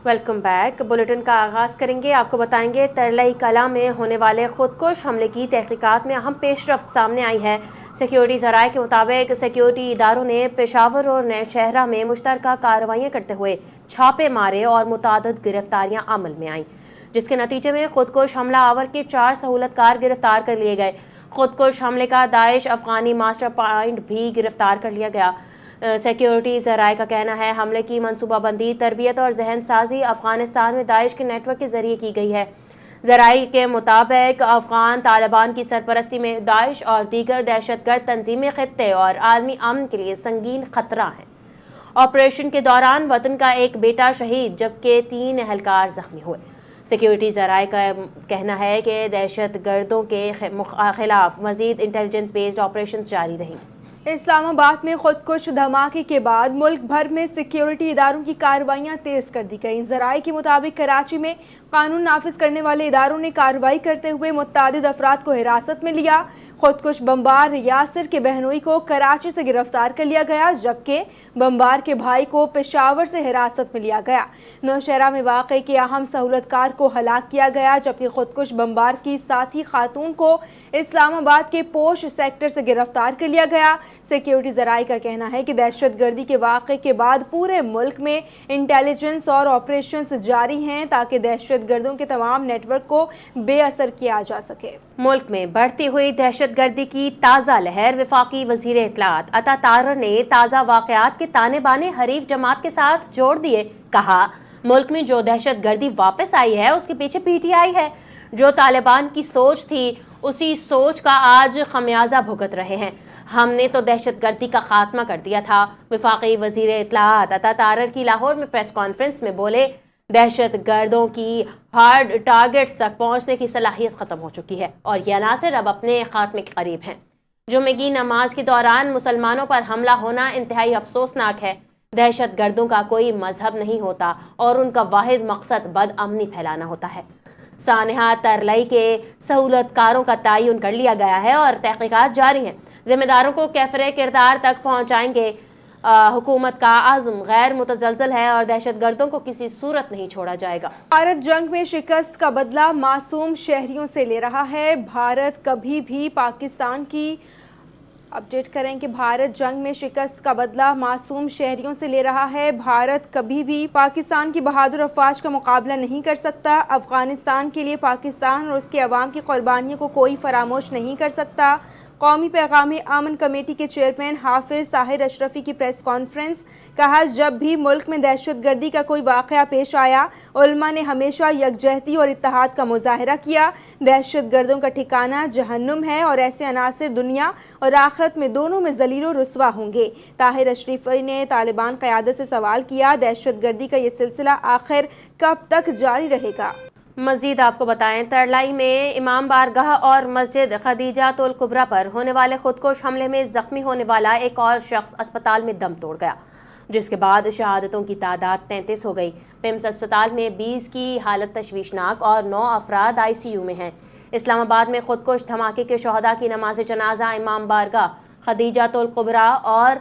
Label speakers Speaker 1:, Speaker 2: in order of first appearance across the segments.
Speaker 1: Welcome back. Bulletin کا آغاز کریں گے۔ آپ کو بتائیں گے ترلئی کلاں میں ہونے والے خودکش حملے کی تحقیقات میں اہم پیش رفت سامنے آئی ہے۔ سیکیورٹی ذرائع کے مطابق سیکیورٹی اداروں نے پشاور اور نئے شہرہ میں مشترکہ کارروائیاں کرتے ہوئے چھاپے مارے اور متعدد گرفتاریاں عمل میں آئیں، جس کے نتیجے میں خودکش حملہ آور کے 4 سہولت کار گرفتار کر لیے گئے۔ خودکش حملے کا داعش افغانی ماسٹر مائنڈ بھی گرفتار کر لیا گیا۔ سیکیورٹی ذرائع کا کہنا ہے حملے کی منصوبہ بندی، تربیت اور ذہن سازی افغانستان میں داعش کے نیٹ ورک کے ذریعے کی گئی ہے۔ ذرائع کے مطابق افغان طالبان کی سرپرستی میں داعش اور دیگر دہشت گرد تنظیمیں خطے اور عالمی امن کے لیے سنگین خطرہ ہیں۔ آپریشن کے دوران وطن کا ایک بیٹا شہید جبکہ 3 اہلکار زخمی ہوئے۔ سیکیورٹی ذرائع کا کہنا ہے کہ دہشت گردوں کے خلاف مزید انٹیلیجنس بیسڈ آپریشنز جاری رہیں گے۔
Speaker 2: اسلام آباد میں خودکش دھماکے کے بعد ملک بھر میں سیکیورٹی اداروں کی کارروائیاں تیز کر دی گئیں۔ ذرائع کے مطابق کراچی میں قانون نافذ کرنے والے اداروں نے کارروائی کرتے ہوئے متعدد افراد کو حراست میں لیا۔ خودکش بمبار یاسر کے بہنوئی کو کراچی سے گرفتار کر لیا گیا، جبکہ بمبار کے بھائی کو پشاور سے حراست میں لیا گیا۔ نوشہرہ میں واقع کے اہم سہولت کار کو ہلاک کیا گیا، جبکہ خودکش بمبار کی ساتھی خاتون کو اسلام آباد کے پوش سیکٹر سے گرفتار کر لیا گیا۔ سیکیورٹی ذرائع کا کہنا ہے کہ دہشت گردی کے واقعے کے بعد پورے ملک میں انٹیلیجنس اور آپریشنز جاری ہیں تاکہ دہشت گردوں کے تمام نیٹ ورک کو بے اثر کیا جا سکے۔
Speaker 1: ملک میں بڑھتی ہوئی دہشت گردی کی تازہ لہر۔ وفاقی وزیر اطلاعات عطا طاہر نے تازہ واقعات کے تانے بانے حریف جماعت کے ساتھ جوڑ دیے۔ کہا، ملک میں جو دہشت گردی واپس آئی ہے اس کے پیچھے پی ٹی آئی ہے۔ جو طالبان کی سوچ تھی اسی سوچ کا آج خمیازہ بھگت رہے ہیں۔ ہم نے تو دہشت گردی کا خاتمہ کر دیا تھا۔ وفاقی وزیر اطلاعات عطا طاہر کی لاہور میں پریس کانفرنس میں بولے، دہشت گردوں کی ہارڈ ٹارگٹس تک پہنچنے کی صلاحیت ختم ہو چکی ہے اور یہ عناصر اب اپنے خاتمے کے قریب ہیں۔ جمعے کی نماز کے دوران مسلمانوں پر حملہ ہونا انتہائی افسوسناک ہے۔ دہشت گردوں کا کوئی مذہب نہیں ہوتا اور ان کا واحد مقصد بد امنی پھیلانا ہوتا ہے۔ سانحہ ترلئی کے سہولت کاروں کا تعین کر لیا گیا ہے اور تحقیقات جاری ہیں۔ ذمہ داروں کو کیفر کردار تک پہنچائیں گے۔ حکومت کا عزم غیر متزلزل ہے اور دہشت گردوں کو کسی صورت نہیں چھوڑا جائے گا۔
Speaker 2: بھارت جنگ میں شکست کا بدلہ معصوم شہریوں سے لے رہا ہے۔ بھارت کبھی بھی پاکستان کی اپڈیٹ کریں کہ بھارت جنگ میں شکست کا بدلہ معصوم شہریوں سے لے رہا ہے۔ بھارت کبھی بھی پاکستان کی بہادر افواج کا مقابلہ نہیں کر سکتا۔ افغانستان کے لیے پاکستان اور اس کے عوام کی قربانیوں کو کوئی فراموش نہیں کر سکتا۔ قومی پیغام امن کمیٹی کے چیئرمین حافظ طاہر اشرفی کی پریس کانفرنس۔ کہا، جب بھی ملک میں دہشت گردی کا کوئی واقعہ پیش آیا، علماء نے ہمیشہ یکجہتی اور اتحاد کا مظاہرہ کیا۔ دہشت گردوں کا ٹھکانہ جہنم ہے اور ایسے عناصر دنیا اور آخرت میں دونوں میں ذلیل و رسوا ہوں گے۔ طاہر اشرفی نے طالبان قیادت سے سوال کیا، دہشت گردی کا یہ سلسلہ آخر کب تک جاری رہے گا؟
Speaker 1: مزید آپ کو بتائیں، ترلائی میں امام بارگاہ اور مسجد خدیجۃ الکبریٰ پر ہونے والے خودکش حملے میں زخمی ہونے والا ایک اور شخص اسپتال میں دم توڑ گیا، جس کے بعد شہادتوں کی تعداد 33 ہو گئی۔ پیمز اسپتال میں 20 کی حالت تشویشناک اور 9 افراد ICU میں ہیں۔ اسلام آباد میں خودکش دھماکے کے شہداء کی نماز جنازہ امام بارگاہ خدیجۃ الکبریٰ اور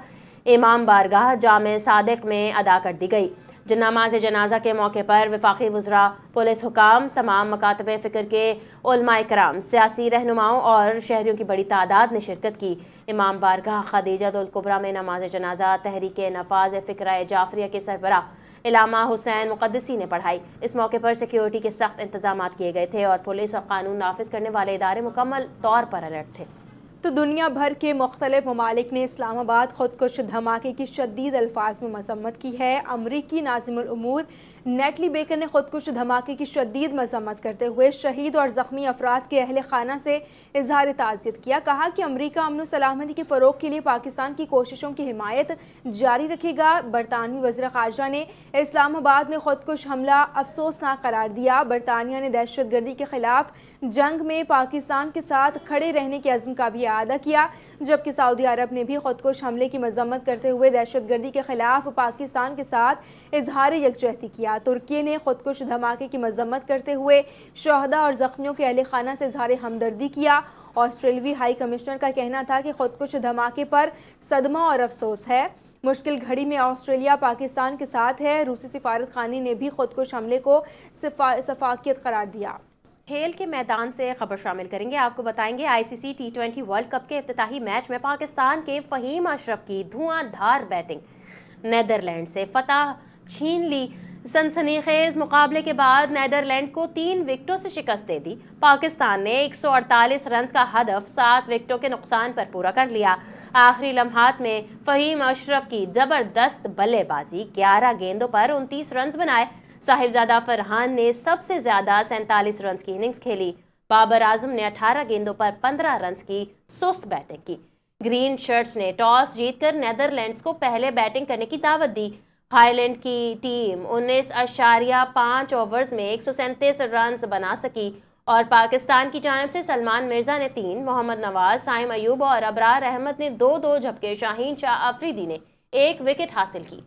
Speaker 1: امام بارگاہ جامع صادق میں ادا کر دی گئی۔ نماز جنازہ کے موقع پر وفاقی وزراء، پولیس حکام، تمام مکاتب فکر کے علماء کرام، سیاسی رہنماؤں اور شہریوں کی بڑی تعداد نے شرکت کی۔ امام بارگاہ خدیجۃ الکبریٰ میں نماز جنازہ تحریک نفاذ فکرہ جعفریہ کے سربراہ علامہ حسین مقدسی نے پڑھائی۔ اس موقع پر سیکیورٹی کے سخت انتظامات کیے گئے تھے اور پولیس اور قانون نافذ کرنے والے ادارے مکمل طور پر الرٹ تھے۔
Speaker 2: تو دنیا بھر کے مختلف ممالک نے اسلام آباد خودکش دھماکے کی شدید الفاظ میں مذمت کی ہے۔ امریکی ناظم الامور نیٹلی بیکر نے خودکش دھماکے کی شدید مذمت کرتے ہوئے شہید اور زخمی افراد کے اہل خانہ سے اظہار تعزیت کیا۔ کہا کہ امریکہ امن و سلامتی کے فروغ کے لیے پاکستان کی کوششوں کی حمایت جاری رکھے گا۔ برطانوی وزیر خارجہ نے اسلام آباد میں خودکش حملہ افسوسناک قرار دیا۔ برطانیہ نے دہشت گردی کے خلاف جنگ میں پاکستان کے ساتھ کھڑے رہنے کے عزم کا بھی اعادہ کیا، جبکہ سعودی عرب نے بھی خودکش حملے کی مذمت کرتے ہوئے دہشت گردی کے خلاف پاکستان کے ساتھ اظہار یکجہتی کیا۔ ترکی نے خودکش دھماکے کی مذمت کرتے ہوئے شہداء اور زخمیوں کے اہل خانہ سے اظہار ہمدردی کیا۔ آسٹریلوی ہائی کمشنر کا کہنا تھا کہ خودکش دھماکے پر صدمہ اور افسوس ہے۔ مشکل گھڑی میں آسٹریلیا پاکستان کے ساتھ ہے۔ روسی سفارت خانے نے بھی خودکش حملے کو سفاکیت قرار دیا۔
Speaker 1: کھیل کے میدان سے خبر شامل کریں گے، آپ کو بتائیں گے ICC T20 ورلڈ کپ کے افتتاحی میچ میں پاکستان کے فہیم اشرف کی دھواں دھار بیٹنگ، نیدرلینڈ سے فتح چھین لی۔ سنسنی خیز مقابلے کے بعد نیدرلینڈ کو 3 وکٹوں سے شکست دے دی۔ پاکستان نے 148 رنز کا ہدف 7 وکٹوں کے نقصان پر پورا کر لیا۔ آخری لمحات میں فہیم اشرف کی زبردست بلے بازی، 11 گیندوں پر 29 رنز بنائے۔ صاحبزادہ فرحان نے سب سے زیادہ 47 رنز کی اننگز کھیلی۔ بابر اعظم نے 18 گیندوں پر 15 رنز کی سست بیٹنگ کی۔ گرین شرٹس نے ٹاس جیت کر نیدرلینڈز کو پہلے بیٹنگ کرنے کی دعوت دی۔ ہائی لینڈ کی ٹیم 19.5 اوورز میں 137 رنز بنا سکی اور پاکستان کی جانب سے سلمان مرزا نے 3، محمد نواز، سائم ایوب اور ابرار احمد نے 2 جبکہ شاہین شاہ آفریدی نے 1 وکٹ حاصل کی۔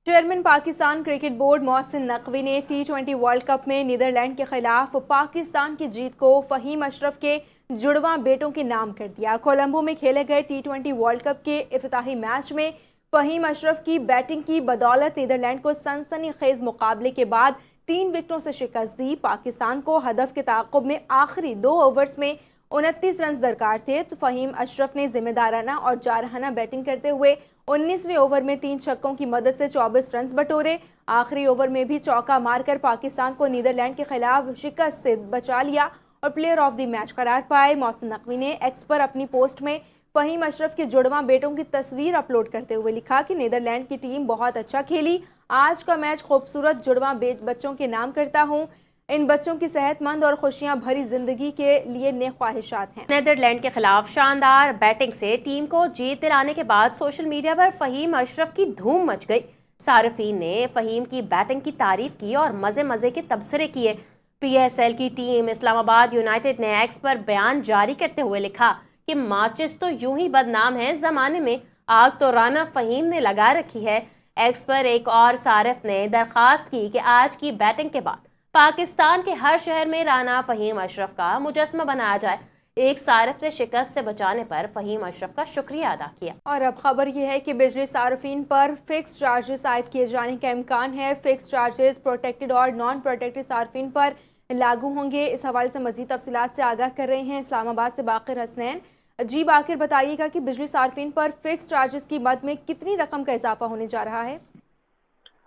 Speaker 2: Chairman Pakistan cricket board Mohsin Naqvi نے T20 ورلڈ کپ میں نیدرلینڈ کے خلاف پاکستان کی جیت کو فہیم اشرف کے جڑواں بیٹوں کے نام کر دیا۔ کولمبو میں کھیلے گئے T20 ورلڈ کپ کے افتتاحی میچ میں فہیم اشرف کی بیٹنگ کی بدولت نیدرلینڈ کو سنسنی خیز مقابلے کے بعد 3 وکٹوں سے شکست دی۔ پاکستان کو ہدف کے تعاقب میں آخری 2 اوورز میں 29 رنز درکار تھے تو فہیم اشرف نے ذمہ دارانہ اور جارحانہ بیٹنگ کرتے ہوئے 19ویں اوور میں 3 چھکوں کی مدد سے 24 رنز بٹورے۔ آخری اوور میں بھی چوکا مار کر پاکستان کو نیدرلینڈ کے خلاف شکست سے بچا لیا اور پلیئر آف دی میچ قرار پائے۔ محسن نقوی نے ایکس پر اپنی پوسٹ میں فہیم اشرف کے جڑواں بیٹوں کی تصویر اپلوڈ کرتے ہوئے لکھا کہ نیدرلینڈ کی ٹیم بہت اچھا کھیلی، آج کا میچ خوبصورت جڑواں بچوں کے نام کرتا ہوں، ان بچوں کی صحت مند اور خوشیاں بھری زندگی کے لیے نیک خواہشات ہیں۔
Speaker 1: نیدرلینڈ کے خلاف شاندار بیٹنگ سے ٹیم کو جیت دلانے کے بعد سوشل میڈیا پر فہیم اشرف کی دھوم مچ گئی۔ صارفین نے فہیم کی بیٹنگ کی تعریف کی اور مزے کے تبصرے کیے۔ PSL کی ٹیم اسلام آباد یونائٹڈ نے ایکس پر بیان جاری کرتے ہوئے لکھا کہ ماچس تو یوں ہی بدنام ہے، زمانے میں آگ تو رانا فہیم نے لگا رکھی ہے۔ ایکس پر ایک اور صارف نے درخواست کی کہ آج کی بیٹنگ کے بعد پاکستان کے ہر شہر میں رانا فہیم اشرف کا مجسمہ بنایا جائے۔ ایک صارف نے شکست سے بچانے پر فہیم اشرف کا شکریہ ادا کیا۔
Speaker 2: اور اب خبر یہ ہے کہ بجلی صارفین پر فکس چارجز عائد کیے جانے کا امکان ہے۔ فکس چارجز پروٹیکٹڈ اور نان پروٹیکٹڈ صارفین پر لاگو ہوں گے۔ اس حوالے سے مزید تفصیلات سے آگاہ کر رہے ہیں اسلام آباد سے باقر حسنین۔ جی باقر، بتائیے گا کہ بجلی صارفین پر فکس چارجز کی مد میں کتنی رقم کا اضافہ ہونے جا رہا ہے؟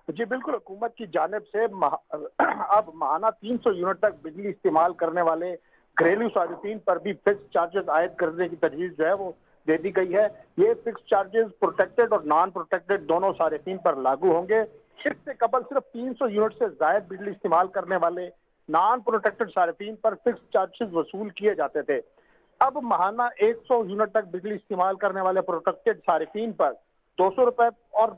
Speaker 3: جی بالکل، حکومت کی جانب سے اب ماہانہ 300 یونٹ تک بجلی استعمال کرنے والے گھریلو صارفین پر بھی فکس چارجز عائد کرنے کی تجویز جو ہے وہ دے دی گئی ہے۔ یہ فکس چارجز پروٹیکٹڈ اور نان پروٹیکٹڈ دونوں صارفین پر لاگو ہوں گے۔ اس سے قبل صرف 300 یونٹ سے زائد بجلی استعمال کرنے والے نان پروٹیکٹڈ صارفین پر فکس چارجز وصول کیے جاتے تھے۔ اب ماہانہ 100 یونٹ تک بجلی استعمال کرنے والے پروٹیکٹڈ صارفین پر 200 روپے اور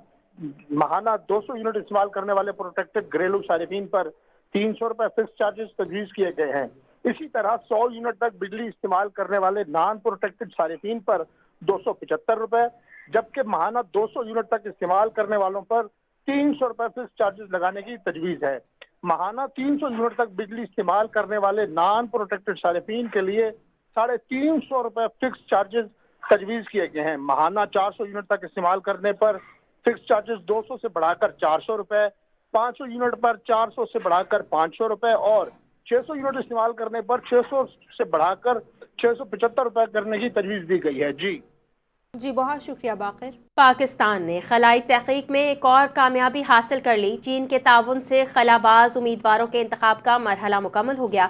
Speaker 3: ماہانہ 200 یونٹ استعمال کرنے والے پروٹیکٹڈ گھریلو صارفین پر 300 روپے فکس چارجز تجویز کیے گئے ہیں۔ اسی طرح 100 یونٹ تک بجلی استعمال کرنے والے نان پروٹیکٹڈ صارفین پر 275 روپے، جبکہ ماہانہ 200 یونٹ تک استعمال کرنے والوں پر 300 روپے فکس چارجز لگانے کی تجویز ہے۔ ماہانہ 300 یونٹ تک بجلی استعمال کرنے والے نان پروٹیکٹڈ صارفین کے لیے 350 روپے فکس چارجز تجویز کیے گئے ہیں۔ ماہانہ 400 یونٹ تک استعمال کرنے پر فکس چارجز 200 سے بڑھا کر 400 روپے، 500 یونٹ پر 400 سے بڑھا کر 500 روپے اور 600 یونٹ استعمال کرنے پر 600 سے بڑھا کر 675 روپے کرنے کی تجویز دی گئی ہے۔
Speaker 2: جی بہت شکریہ باقر۔
Speaker 1: پاکستان نے خلائی تحقیق میں ایک اور کامیابی حاصل کر لی۔ چین کے تعاون سے خلاباز امیدواروں کے انتخاب کا مرحلہ مکمل ہو گیا۔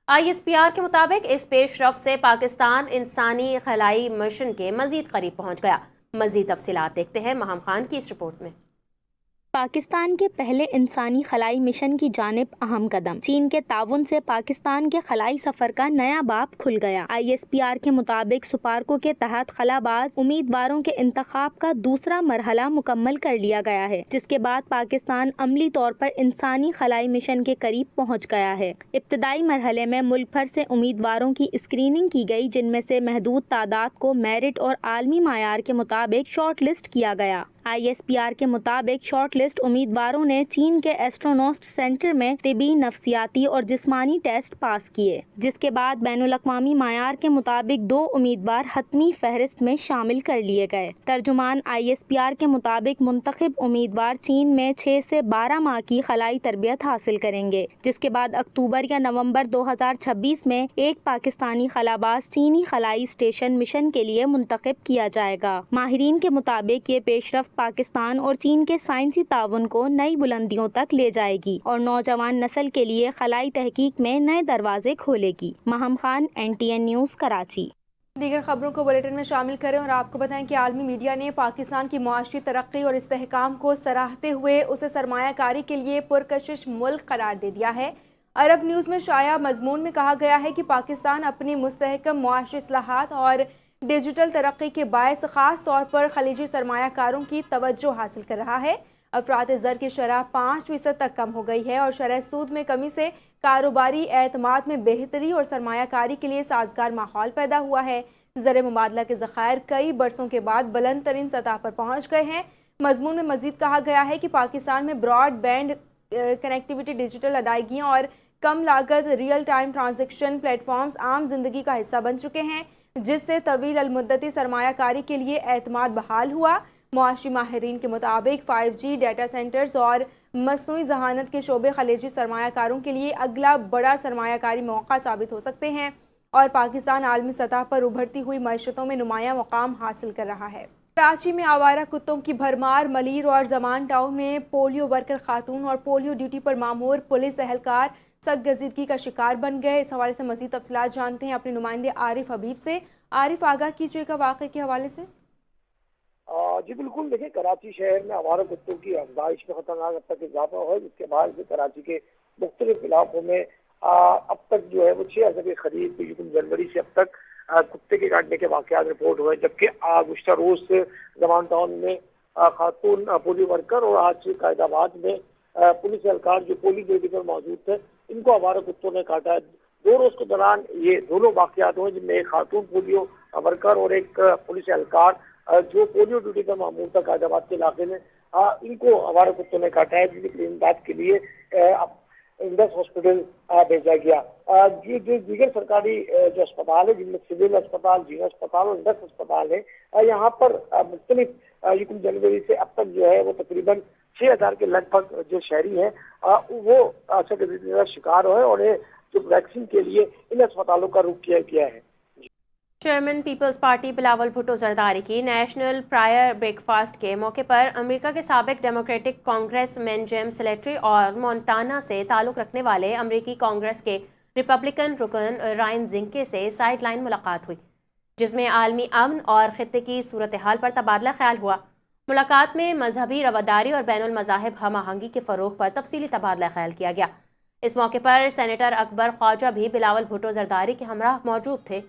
Speaker 1: ISPR کے مطابق اس پیش رفت سے پاکستان انسانی خلائی مشن کے مزید قریب پہنچ گیا۔ مزید تفصیلات دیکھتے ہیں مہم خان کی اس رپورٹ میں۔
Speaker 4: پاکستان کے پہلے انسانی خلائی مشن کی جانب اہم قدم۔ چین کے تعاون سے پاکستان کے خلائی سفر کا نیا باب کھل گیا۔ ISPR کے مطابق سپارکو کے تحت خلاباز امیدواروں کے انتخاب کا دوسرا مرحلہ مکمل کر لیا گیا ہے، جس کے بعد پاکستان عملی طور پر انسانی خلائی مشن کے قریب پہنچ گیا ہے۔ ابتدائی مرحلے میں ملک بھر سے امیدواروں کی اسکریننگ کی گئی، جن میں سے محدود تعداد کو میرٹ اور عالمی معیار کے مطابق شارٹ لسٹ کیا گیا۔ ISPR کے مطابق شارٹ لسٹ امیدواروں نے چین کے ایسٹرونوٹ سینٹر میں طبی، نفسیاتی اور جسمانی ٹیسٹ پاس کیے، جس کے بعد بین الاقوامی معیار کے مطابق 2 امیدوار حتمی فہرست میں شامل کر لیے گئے۔ ترجمان ISPR کے مطابق منتخب امیدوار چین میں 6 سے 12 ماہ کی خلائی تربیت حاصل کریں گے، جس کے بعد اکتوبر یا نومبر 2026 میں ایک پاکستانی خلاباز چینی خلائی اسٹیشن مشن کے لیے منتخب کیا جائے گا۔ ماہرین کے مطابق یہ پیش رفت پاکستان اور چین کے سائنسی تعاون کو نئی بلندیوں تک لے جائے گی اور نوجوان نسل کے لیے خلائی تحقیق میں نئے دروازے کھولے گی۔ مہم خان، NTN نیوز، کراچی۔
Speaker 2: دیگر خبروں کو بلیٹن میں شامل کریں اور آپ کو بتائیں کہ عالمی میڈیا نے پاکستان کی معاشی ترقی اور استحکام کو سراہتے ہوئے اسے سرمایہ کاری کے لیے پرکشش ملک قرار دے دیا ہے۔ عرب نیوز میں شائع مضمون میں کہا گیا ہے کہ پاکستان اپنی مستحکم معاشی اصلاحات اور ڈیجیٹل ترقی کے باعث خاص طور پر خلیجی سرمایہ کاروں کی توجہ حاصل کر رہا ہے۔ افراط زر کی شرح 5% تک کم ہو گئی ہے اور شرح سود میں کمی سے کاروباری اعتماد میں بہتری اور سرمایہ کاری کے لیے سازگار ماحول پیدا ہوا ہے۔ زر مبادلہ کے ذخائر کئی برسوں کے بعد بلند ترین سطح پر پہنچ گئے ہیں۔ مضمون میں مزید کہا گیا ہے کہ پاکستان میں براڈ بینڈ کنیکٹیوٹی، ڈیجیٹل ادائیگیاں اور کم لاگت real time transaction platforms عام زندگی کا حصہ بن چکے ہیں، جس سے طویل المدتی سرمایہ کاری کے لیے اعتماد بحال ہوا۔ معاشی ماہرین کے مطابق 5G، ڈیٹا سینٹرز اور مصنوعی ذہانت کے شعبے خلیجی سرمایہ کاروں کے لیے اگلا بڑا سرمایہ کاری موقع ثابت ہو سکتے ہیں اور پاکستان عالمی سطح پر ابھرتی ہوئی معیشتوں میں نمایاں مقام حاصل کر رہا ہے۔ کراچی میں آوارہ کتوں کی بھرمار، ملیر اور زمان ٹاؤن میں پولیو ورکر خاتون اور پولیو ڈیوٹی پر مامور پولیس اہلکار سخت گزیدگی کا شکار بن گئے۔ اس حوالے سے مزید تفصیلات جانتے ہیں اپنے نمائندے عارف حبیب سے۔ عارف، آگاہ کیجیے گا واقعے کے حوالے سے۔
Speaker 3: جی بالکل، دیکھیں کراچی شہر میں آوارہ کتوں کی افزائش میں خطرناک اب تک اضافہ ہوا ہے، جس کے بعد کراچی کے مختلف علاقوں میں اب تک جو ہے وہ 6,000 کے قریب یکم جنوری سے اب تک کتے کے کاٹنے کے واقعات رپورٹ ہوئے، جبکہ گزشتہ روز سے زمان ٹاؤن میں خاتون پولیو ورکر اور آج قائد آباد میں پولیس اہلکار جو پولیو ڈیوٹی پر موجود تھے، ان کو آوارہ کتوں نے کاٹا ہے۔ 2 روز کے دوران یہ دونوں واقعات ہوئے، جن میں ایک خاتون پولیو ورکر اور ایک پولیس اہلکار جو پولیو ڈیوٹی کا معمول تھا قائد آباد کے علاقے میں، ان کو آوارہ کتوں نے کاٹا ہے، جن کی امداد کے لیے انڈس ہاسپٹل بھیجا گیا۔ جو دیگر سرکاری جو اسپتال ہے، جن میں سول اسپتال، جینا اسپتال اور انڈس اسپتال ہے، یہاں پر مختلف یکم جنوری سے اب تک جو ہے وہ تقریباً 6,000 کے لگ بھگ جو شہری ہیں وہ سخت گزیدگی کا شکار ہوئے اور جو ویکسین کے لیے ان اسپتالوں کا رخ کیا گیا ہے۔
Speaker 1: چیئرمین پیپلز پارٹی بلاول بھٹو زرداری کی نیشنل پرائر بریک فاسٹ کے موقع پر امریکہ کے سابق ڈیموکریٹک کانگریس مین جیم سلیٹری اور مونٹانا سے تعلق رکھنے والے امریکی کانگریس کے ریپبلکن رکن رائن زنکے سے سائیڈ لائن ملاقات ہوئی، جس میں عالمی امن اور خطے کی صورتحال پر تبادلہ خیال ہوا۔ ملاقات میں مذہبی رواداری اور بین المذاہب ہم آہنگی کے فروغ پر تفصیلی تبادلہ خیال کیا گیا۔ اس موقع پر سینیٹر اکبر خواجہ بھی بلاول بھٹو زرداری کے ہمراہ موجود تھے۔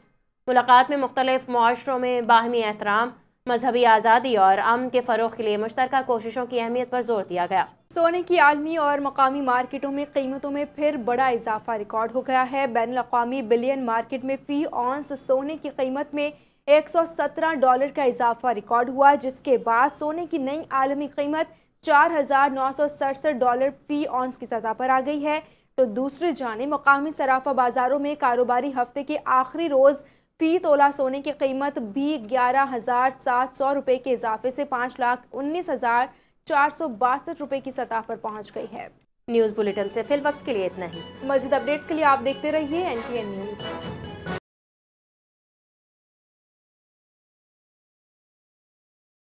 Speaker 1: ملاقات میں مختلف معاشروں میں باہمی احترام، مذہبی آزادی اور امن کے فروغ کے لیے مشترکہ کوششوں کی اہمیت پر زور دیا گیا۔
Speaker 2: سونے کی عالمی اور مقامی مارکیٹوں میں قیمتوں میں پھر بڑا اضافہ ریکارڈ ہو گیا ہے۔ بین الاقوامی بلین مارکیٹ میں فی اونس سونے کی قیمت میں $117 کا اضافہ ریکارڈ ہوا، جس کے بعد سونے کی نئی عالمی قیمت $4,967 فی اونس کی سطح پر آ گئی ہے۔ تو دوسری جانب مقامی صرافہ بازاروں میں کاروباری ہفتے کے آخری روز فی تولہ سونے کی قیمت بھی $11,700 کے اضافے سے $5,19,462 کی سطح پر پہنچ گئی ہے۔
Speaker 1: نیوز بلیٹن سے فی الوقت کے لیے اتنا ہی۔
Speaker 2: مزید اپڈیٹس کے لیے آپ دیکھتے رہیے NTN نیوز۔